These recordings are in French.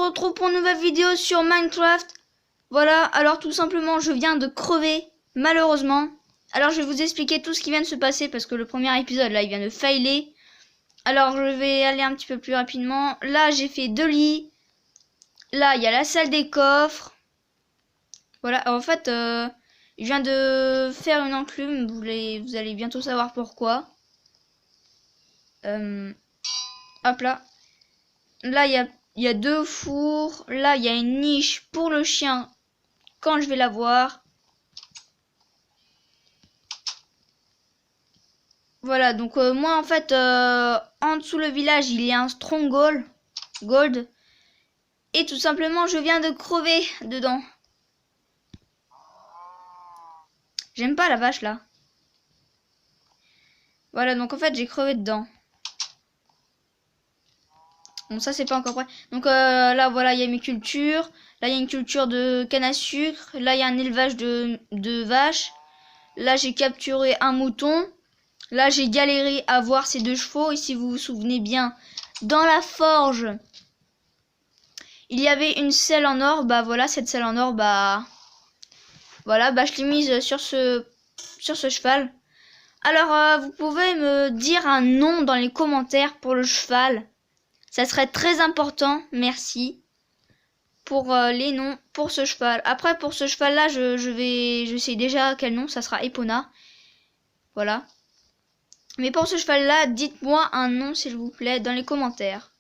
se retrouve pour une nouvelle vidéo sur Minecraft. Voilà, alors tout simplement je viens de crever, malheureusement. Alors je vais vous expliquer tout ce qui vient de se passer parce que le premier épisode là il vient de failer. Alors je vais aller un petit peu plus rapidement. Là j'ai fait 2 lits. Là il y a la salle des coffres. Voilà, en fait je viens de faire une enclume, vous allez bientôt savoir pourquoi. Hop là. Là il y a 2 fours. Là il y a une niche pour le chien quand je vais la voir. Voilà, donc moi en fait en dessous le village il y a un stronghold gold. Et tout simplement je viens de crever dedans. J'aime pas la vache là. Voilà, donc en fait j'ai crevé dedans. Bon ça c'est pas encore prêt. Donc là voilà il y a mes cultures. Là il y a une culture de canne à sucre. Là il y a un élevage de vaches. Là j'ai capturé un mouton. Là j'ai galéré à voir ces 2 chevaux. Et si vous vous souvenez bien, dans la forge, il y avait une selle en or. Bah voilà, cette selle en or, bah voilà, bah je l'ai mise sur ce cheval. Alors vous pouvez me dire un nom dans les commentaires pour le cheval. Ça serait très important, merci. Pour les noms pour ce cheval. Après pour ce cheval là, je sais déjà quel nom, ça sera Epona. Voilà. Mais pour ce cheval là, dites-moi un nom s'il vous plaît dans les commentaires.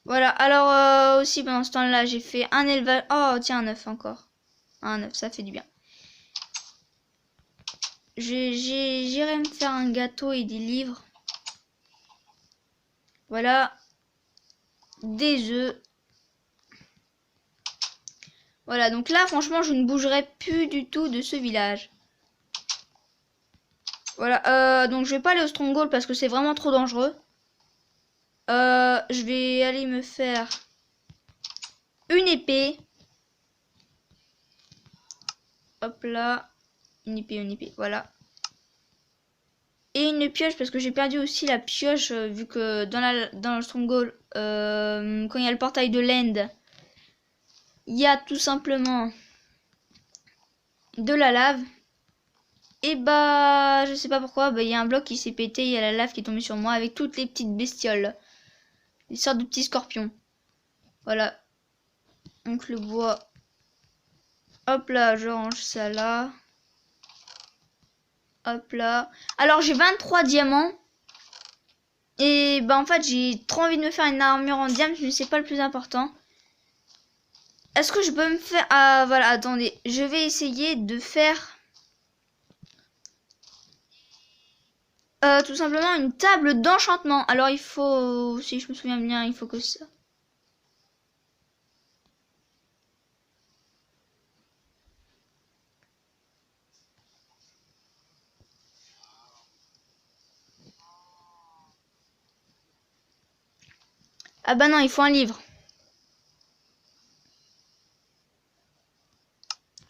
Voilà, alors aussi pendant ce temps-là, j'ai fait un élevage. Oh, tiens, un œuf encore. Un œuf, ça fait du bien. J'irai me faire un gâteau et des livres. Voilà. Des œufs. Voilà, donc là, franchement, je ne bougerai plus du tout de ce village. Voilà, donc je vais pas aller au stronghold parce que c'est vraiment trop dangereux. Je vais aller me faire une épée. Hop là. Une épée, voilà. Et une pioche parce que j'ai perdu aussi la pioche vu que dans le stronghold, quand il y a le portail de l'end, il y a tout simplement de la lave. Et bah, je sais pas pourquoi, bah, il y a un bloc qui s'est pété, il y a la lave qui est tombée sur moi avec toutes les petites bestioles. Des sortes de petits scorpions. Voilà. Donc le bois. Hop là, je range ça là. Hop là. Alors j'ai 23 diamants. Et bah en fait j'ai trop envie de me faire une armure en diamant, mais c'est pas le plus important. Est-ce que je peux me faire... Ah voilà, attendez. Je vais essayer de faire... tout simplement une table d'enchantement. Alors il faut... Si je me souviens bien, il faut que ça... Ah bah non, il faut un livre.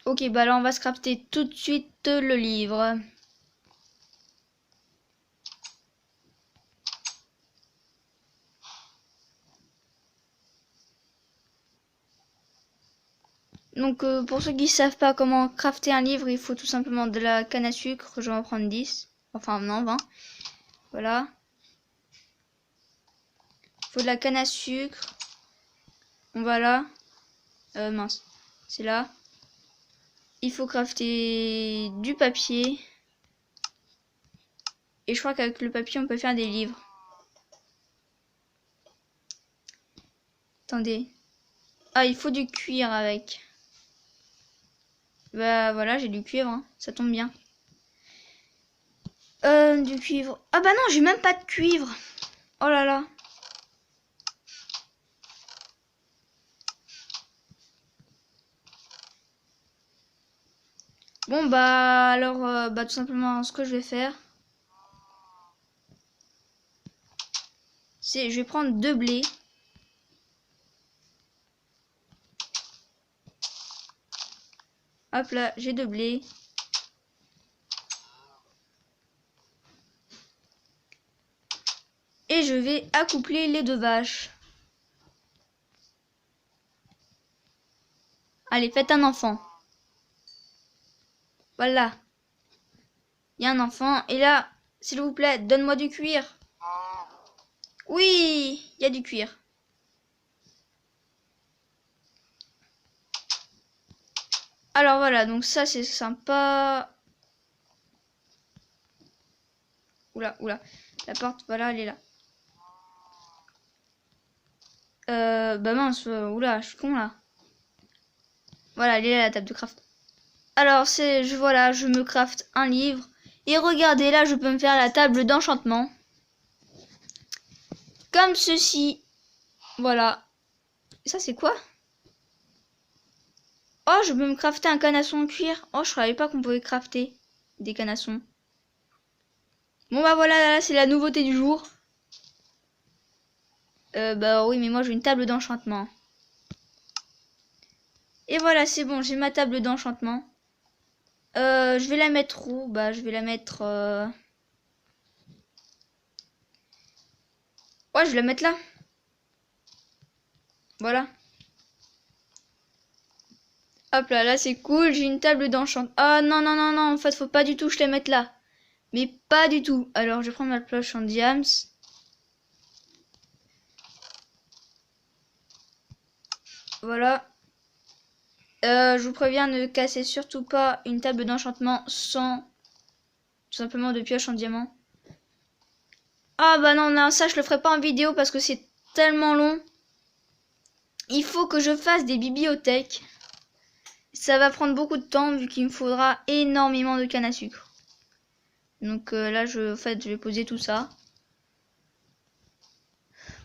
Ok, bah là on va se crafter tout de suite le livre. Donc pour ceux qui savent pas comment crafter un livre, il faut tout simplement de la canne à sucre. Je vais en prendre 10. Enfin non, 20. Voilà. Il faut de la canne à sucre. Voilà. Mince. C'est là. Il faut crafter du papier. Et je crois qu'avec le papier, on peut faire des livres. Attendez. Ah, il faut du cuir avec. Bah voilà, j'ai du cuivre. Hein. Ça tombe bien. Du cuivre. Ah bah non, j'ai même pas de cuivre. Oh là là. Bon bah alors bah tout simplement ce que je vais faire, c'est je vais prendre 2 blés. Hop là, j'ai 2 blés. Et je vais accoupler les 2 vaches. Allez, faites un enfant. Voilà. Il y a un enfant. Et là, s'il vous plaît, donne-moi du cuir. Oui, il y a du cuir. Alors voilà, donc ça c'est sympa. Oula, oula. La porte, voilà, elle est là. Bah mince, oula, je suis con là. Voilà, elle est là, la table de craft. Alors voilà, je me craft un livre. Et regardez, là, je peux me faire la table d'enchantement. Comme ceci. Voilà. Ça, c'est quoi? Oh, je peux me crafter un canasson en cuir. Oh, je savais pas qu'on pouvait crafter des canassons. Bon, bah voilà, là, c'est la nouveauté du jour. Bah oui, mais moi, j'ai une table d'enchantement. Et voilà, c'est bon, j'ai ma table d'enchantement. Je vais la mettre où? Bah, je vais la mettre... Ouais, je vais la mettre là. Voilà. Hop là, là c'est cool, j'ai une table d'enchantement. Ah non, non, non, non, en fait, faut pas du tout que je la mette là. Mais pas du tout. Alors, je vais prendre ma pioche en diams. Voilà. Je vous préviens, ne cassez surtout pas une table d'enchantement sans tout simplement de pioche en diamant. Ah bah non, non, ça je le ferai pas en vidéo parce que c'est tellement long. Il faut que je fasse des bibliothèques. Ça va prendre beaucoup de temps vu qu'il me faudra énormément de canne à sucre. Donc là, en fait, je vais poser tout ça.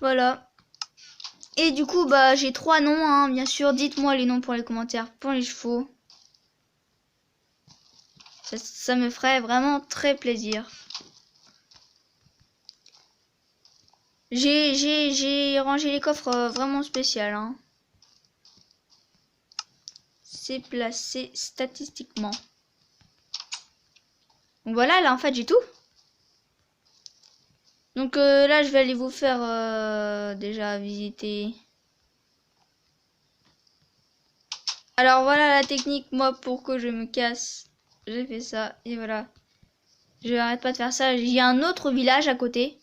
Voilà. Et du coup, bah j'ai 3 noms, hein, bien sûr. Dites-moi les noms pour les commentaires, pour les chevaux. Ça me ferait vraiment très plaisir. J'ai rangé les coffres vraiment spécial, hein. C'est placé statistiquement. Donc voilà, là en fait j'ai tout. Donc là je vais aller vous faire déjà visiter. Alors voilà la technique, moi pour que je me casse, j'ai fait ça et voilà. Je n'arrête pas de faire ça. Il y a un autre village à côté.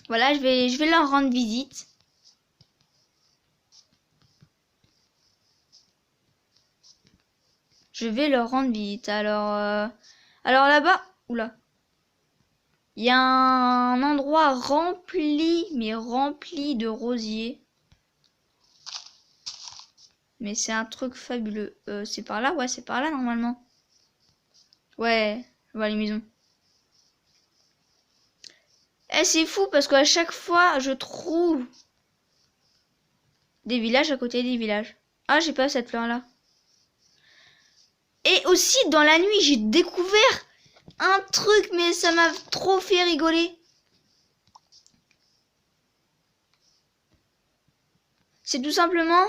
Voilà, je vais leur rendre visite. Je vais leur rendre visite. Alors là-bas, oula. Il y a un endroit rempli, mais rempli de rosiers. Mais c'est un truc fabuleux. C'est par là? Ouais, c'est par là normalement. Ouais, je vois les maisons. Eh, c'est fou parce qu'à chaque fois, je trouve des villages à côté des villages. Ah, j'ai pas cette fleur là. Et aussi, dans la nuit, j'ai découvert un truc, mais ça m'a trop fait rigoler. C'est tout simplement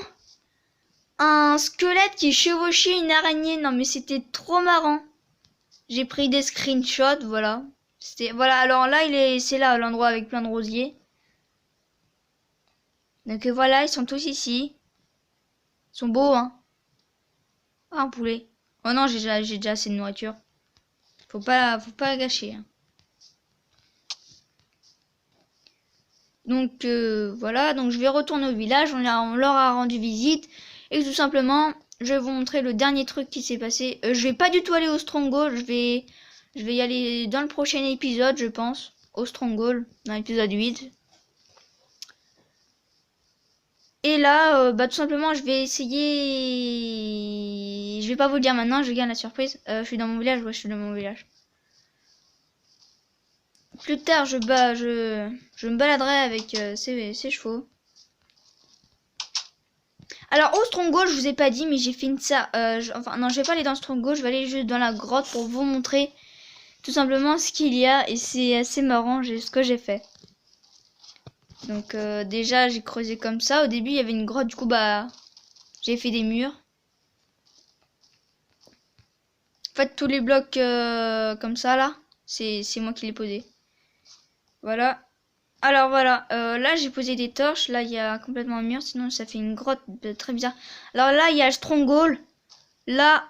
un squelette qui chevauchait une araignée. Non, mais c'était trop marrant. J'ai pris des screenshots, voilà. Voilà, alors là, c'est là, l'endroit avec plein de rosiers. Donc voilà, ils sont tous ici. Ils sont beaux, hein. Ah, un poulet. Oh non, j'ai déjà assez de nourriture. Faut pas gâcher, hein. Donc voilà, donc je vais retourner au village, on leur a rendu visite. Et tout simplement, je vais vous montrer le dernier truc qui s'est passé. Je vais pas du tout aller au Stronghold, je vais y aller dans le prochain épisode, je pense. Au Stronghold, dans l'épisode 8. Et là, bah tout simplement, je vais essayer... Je vais pas vous le dire maintenant, je garde la surprise. Je suis dans mon village, ouais, je suis dans mon village. Plus tard, je me baladerai avec ces chevaux. Alors au Stronghold, je vous ai pas dit, mais j'ai fait ça. Enfin non, je vais pas aller dans le Stronghold, je vais aller juste dans la grotte pour vous montrer tout simplement ce qu'il y a. Et c'est assez marrant ce que j'ai fait. Donc déjà, j'ai creusé comme ça. Au début, il y avait une grotte, du coup, bah, j'ai fait des murs. En fait, tous les blocs comme ça, là, c'est moi qui les posé. Voilà. Alors voilà, là j'ai posé des torches. Là il y a complètement un mur, sinon ça fait une grotte très bizarre. Alors là il y a le stronghold. Là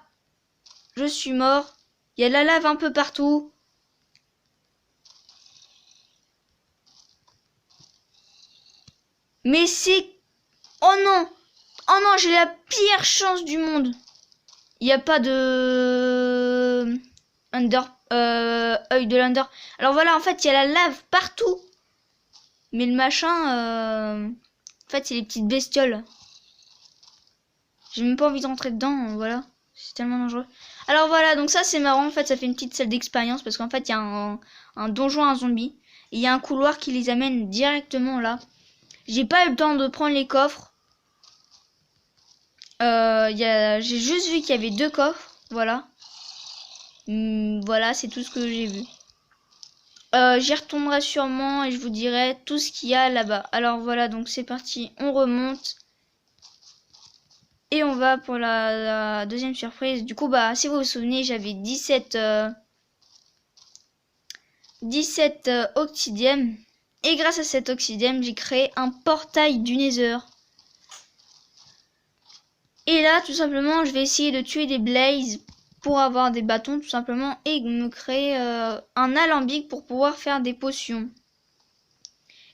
je suis mort. Il y a la lave un peu partout. Mais c'est... Oh non! Oh non, j'ai la pire chance du monde. Il n'y a pas de... œil de l'Under. Alors voilà, en fait, il y a la lave partout. Mais le machin... En fait, c'est les petites bestioles. J'ai même pas envie de rentrer dedans, voilà. C'est tellement dangereux. Alors voilà, donc ça c'est marrant. En fait, ça fait une petite salle d'expérience. Parce qu'en fait, il y a un donjon à zombies. Et il y a un couloir qui les amène directement là. J'ai pas eu le temps de prendre les coffres. J'ai juste vu qu'il y avait 2 coffres. Voilà. Voilà, c'est tout ce que j'ai vu. J'y retournerai sûrement et je vous dirai tout ce qu'il y a là-bas. Alors voilà, donc c'est parti. On remonte. Et on va pour la deuxième surprise. Du coup, bah, si vous vous souvenez, j'avais 17 obsidiennes. Et grâce à cet obsidienne, j'ai créé un portail du Nether. Et là, tout simplement, je vais essayer de tuer des blazes pour avoir des bâtons, tout simplement. Et me créer un alambic pour pouvoir faire des potions.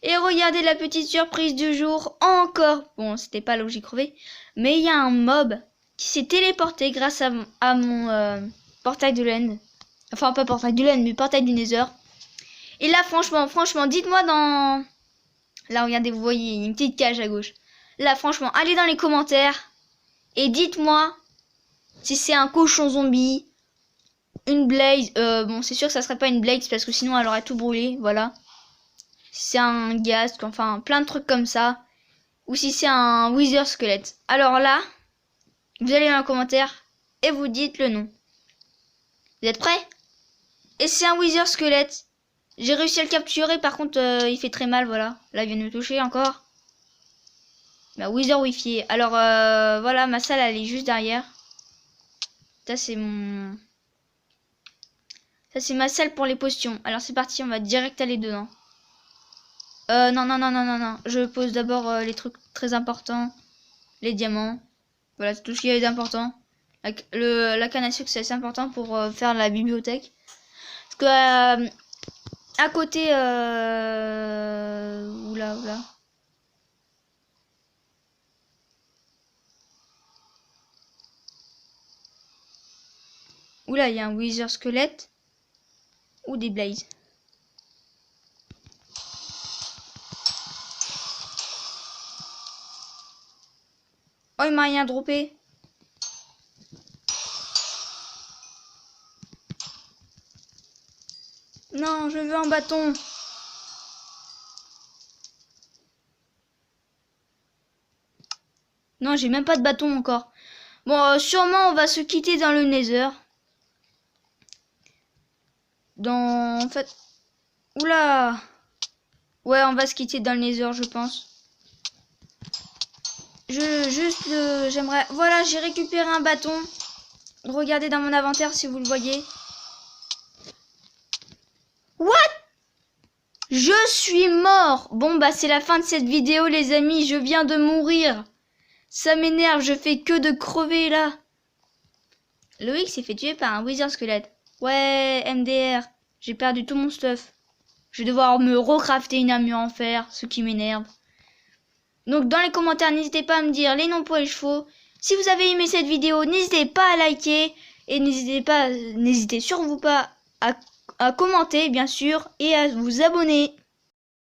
Et regardez la petite surprise du jour, encore. Bon, c'était pas là où j'ai crevé. Mais il y a un mob qui s'est téléporté grâce à mon portail de l'end. Enfin, pas portail du l'end, mais portail du Nether. Et là, franchement, dites-moi dans... Là, regardez, vous voyez, une petite cage à gauche. Là, franchement, allez dans les commentaires. Et dites-moi si c'est un cochon zombie, une blaze. Bon, c'est sûr que ça serait pas une blaze parce que sinon elle aurait tout brûlé, voilà. Si c'est un ghast, enfin plein de trucs comme ça. Ou si c'est un wither squelette. Alors là, vous allez dans les commentaires et vous dites le nom. Vous êtes prêts? Et c'est un wither squelette. J'ai réussi à le capturer, par contre il fait très mal, voilà. Là il vient de me toucher encore. Bah, wither wifi. Alors voilà, ma salle elle est juste derrière. Ça c'est mon... Ça c'est ma salle pour les potions. Alors c'est parti, on va direct aller dedans. Non. Je pose d'abord les trucs très importants. Les diamants. Voilà, c'est tout ce qu'il y a d'important. La canne à sucre c'est assez important pour faire la bibliothèque. Parce que à côté... Oula. Oula, il y a un wither squelette. Ou des blazes. Oh, il m'a rien droppé. Non, je veux un bâton. Non, j'ai même pas de bâton encore. Bon, sûrement on va se quitter dans le Nether. En fait... Oula. Ouais, on va se quitter dans le Nether, je pense. J'aimerais... Voilà, j'ai récupéré un bâton. Regardez dans mon inventaire si vous le voyez. What? Je suis mort. Bon, bah c'est la fin de cette vidéo, les amis. Je viens de mourir. Ça m'énerve, je fais que de crever, là. Loïc s'est fait tuer par un wither squelette. Ouais, MDR. J'ai perdu tout mon stuff. Je vais devoir me recrafter une armure en fer, ce qui m'énerve. Donc dans les commentaires, n'hésitez pas à me dire les noms pour les chevaux. Si vous avez aimé cette vidéo, n'hésitez pas à liker. Et n'hésitez surtout pas à commenter, bien sûr, et à vous abonner.